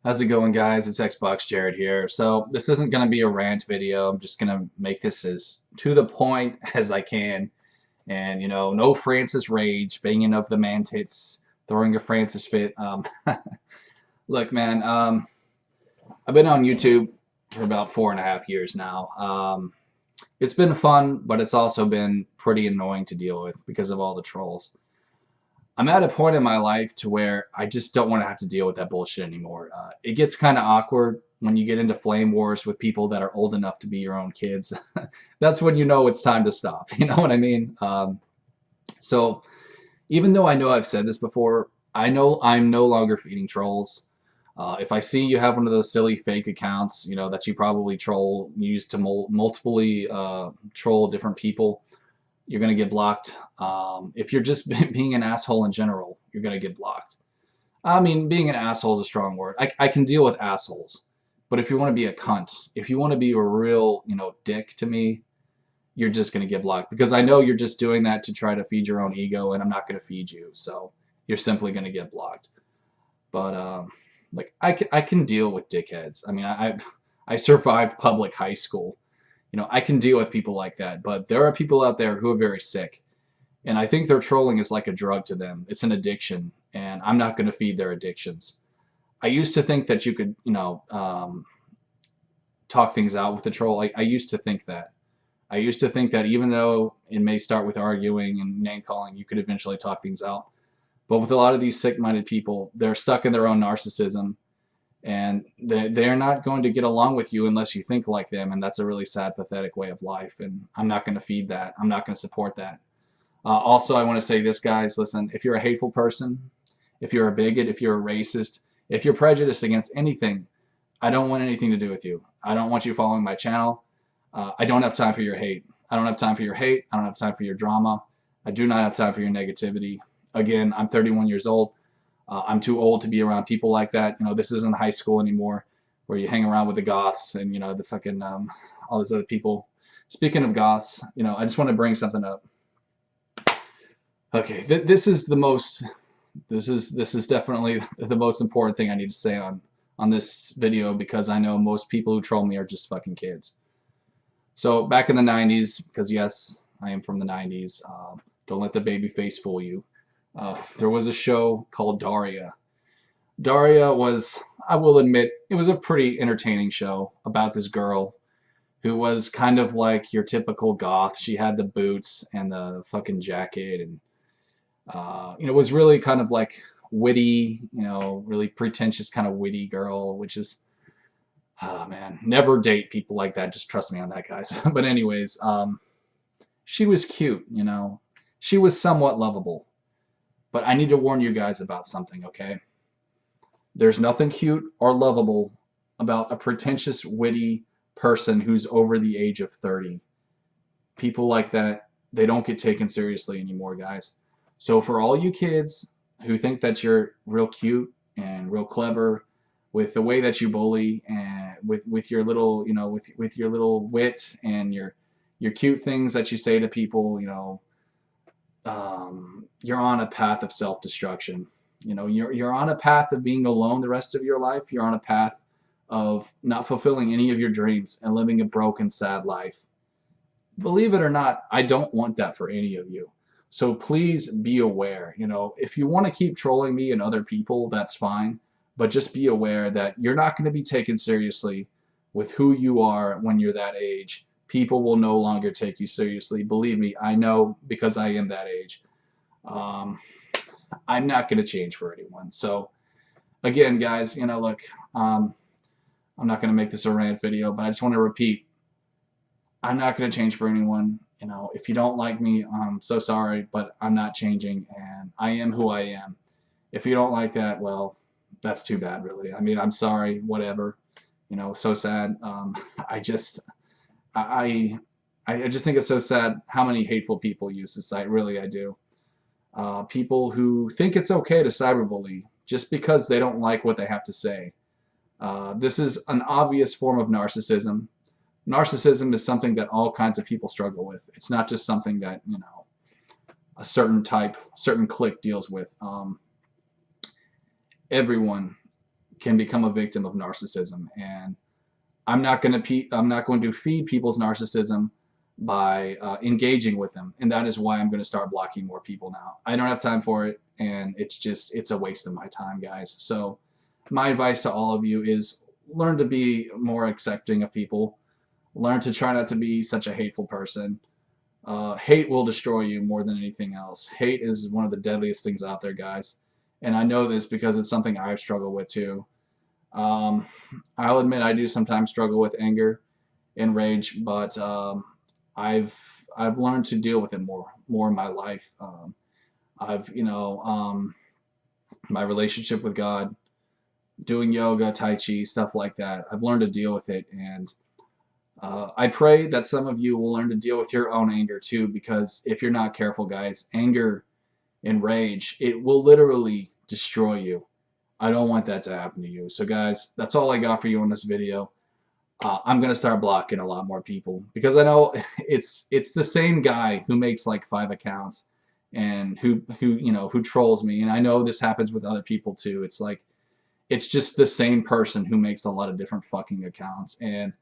How's it going, guys? It's Xbox Jared here. So this isn't going to be a rant video. I'm just going to make this as to the point as I can. And, no Francis rage, banging of the man tits, throwing a Francis fit. Look, man, I've been on YouTube for about 4.5 years now. It's been fun, but it's also been pretty annoying to deal with because of all the trolls. I'm at a point in my life to where I just don't want to have to deal with that bullshit anymore. It gets kind of awkward when you get into flame wars with people that are old enough to be your own kids. That's when you know it's time to stop. You know what I mean? So even though I know I've said this before, I know I'm no longer feeding trolls. If I see you have one of those silly fake accounts, that you probably use to multiply troll different people, you're going to get blocked. If you're just being an asshole in general, you're going to get blocked. I mean, being an asshole is a strong word. I can deal with assholes. But if you want to be a cunt, if you want to be a real, dick to me, you're just going to get blocked. Because I know you're just doing that to try to feed your own ego, and I'm not going to feed you. So you're simply going to get blocked. But, I can deal with dickheads. I mean, I survived public high school. I can deal with people like that, but there are people out there who are very sick. And I think their trolling is like a drug to them. It's an addiction, and I'm not going to feed their addictions. I used to think that you could, talk things out with the troll. I used to think that. I used to think that even though it may start with arguing and name calling, you could eventually talk things out. But with a lot of these sick-minded people, they're stuck in their own narcissism, and they're not going to get along with you unless you think like them, and that's a really sad, pathetic way of life, and I'm not going to feed that. I'm not going to support that. Also, I want to say this, guys, listen, if you're a hateful person, if you're a bigot, if you're a racist, if you're prejudiced against anything, I don't want anything to do with you. I don't want you following my channel. I don't have time for your hate. I don't have time for your hate. I don't have time for your drama. I do not have time for your negativity. Again, I'm 31 years old. I'm too old to be around people like that. This isn't high school anymore where you hang around with the goths and, the fucking, all those other people. Speaking of goths, I just want to bring something up. Okay, this is the most, this is definitely the most important thing I need to say on this video because I know most people who troll me are just fucking kids. So back in the 90s, because yes, I am from the 90s, don't let the baby face fool you. There was a show called Daria. Daria was, I will admit, it was a pretty entertaining show about this girl who was kind of like your typical goth. She had the boots and the fucking jacket, and it was really kind of like witty, really pretentious kind of witty girl, which is, oh man, never date people like that. Just trust me on that, guys. But anyways, she was cute, she was somewhat lovable. But I need to warn you guys about something, okay? There's nothing cute or lovable about a pretentious, witty person who's over the age of 30. People like that, they don't get taken seriously anymore, guys. So for all you kids who think that you're real cute and real clever with the way that you bully and with your little, with your little wit and your cute things that you say to people, you're on a path of self-destruction. You're on a path of being alone the rest of your life. You're on a path of not fulfilling any of your dreams and living a broken, sad life. Believe it or not, I don't want that for any of you. So please be aware. If you want to keep trolling me and other people, that's fine. But just be aware that you're not going to be taken seriously with who you are when you're that age. People will no longer take you seriously. Believe me, I know because I am that age. I'm not going to change for anyone. So again, guys, look, I'm not going to make this a rant video, but I just want to repeat, I'm not going to change for anyone. If you don't like me, I'm so sorry, but I'm not changing, and I am who I am. If you don't like that, well, that's too bad, really. I mean, I'm sorry, whatever. So sad. I just, I just think it's so sad how many hateful people use this site. Really, I do. People who think it's okay to cyberbully just because they don't like what they have to say. This is an obvious form of narcissism. Narcissism is something that all kinds of people struggle with. It's not just something that, a certain clique deals with. Everyone can become a victim of narcissism, and I'm not going to feed people's narcissism by engaging with them, and that is why I'm going to start blocking more people now. I don't have time for it, and it's a waste of my time, guys. So my advice to all of you is learn to be more accepting of people. Learn to try not to be such a hateful person. Hate will destroy you more than anything else. Hate is one of the deadliest things out there, guys. And I know this because it's something I've struggled with too. Um, I'll admit I do sometimes struggle with anger and rage, but I've I've learned to deal with it more in my life. I've my relationship with God, doing yoga, tai chi, stuff like that. I've learned to deal with it, and I pray that some of you will learn to deal with your own anger too, because if you're not careful, guys, anger and rage, it will literally destroy you. I don't want that to happen to you. So guys, that's all I got for you in this video. I'm gonna start blocking a lot more people because I know it's the same guy who makes like 5 accounts and who trolls me, and I know this happens with other people too. It's like it's just the same person who makes a lot of different fucking accounts, and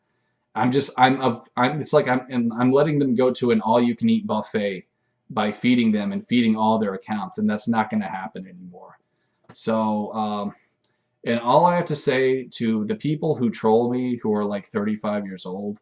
I'm letting them go to an all-you-can-eat buffet by feeding them and feeding all their accounts, and that's not going to happen anymore. So, and all I have to say to the people who troll me who are like 35 years old,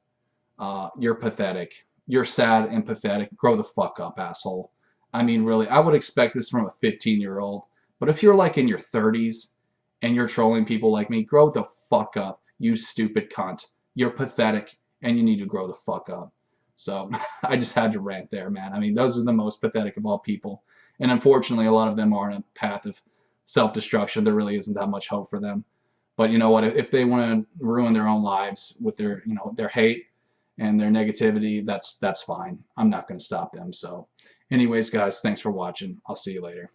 you're pathetic. You're sad and pathetic. Grow the fuck up, asshole. I mean, really, I would expect this from a 15-year-old. But if you're like in your 30s and you're trolling people like me, grow the fuck up, you stupid cunt. You're pathetic, and you need to grow the fuck up. So I just had to rant there, man. I mean, those are the most pathetic of all people. And unfortunately, a lot of them are on a path of self-destruction. There really isn't that much hope for them. But you know what? If they want to ruin their own lives with their, their hate and their negativity, that's fine. I'm not going to stop them. So anyways, guys, thanks for watching. I'll see you later.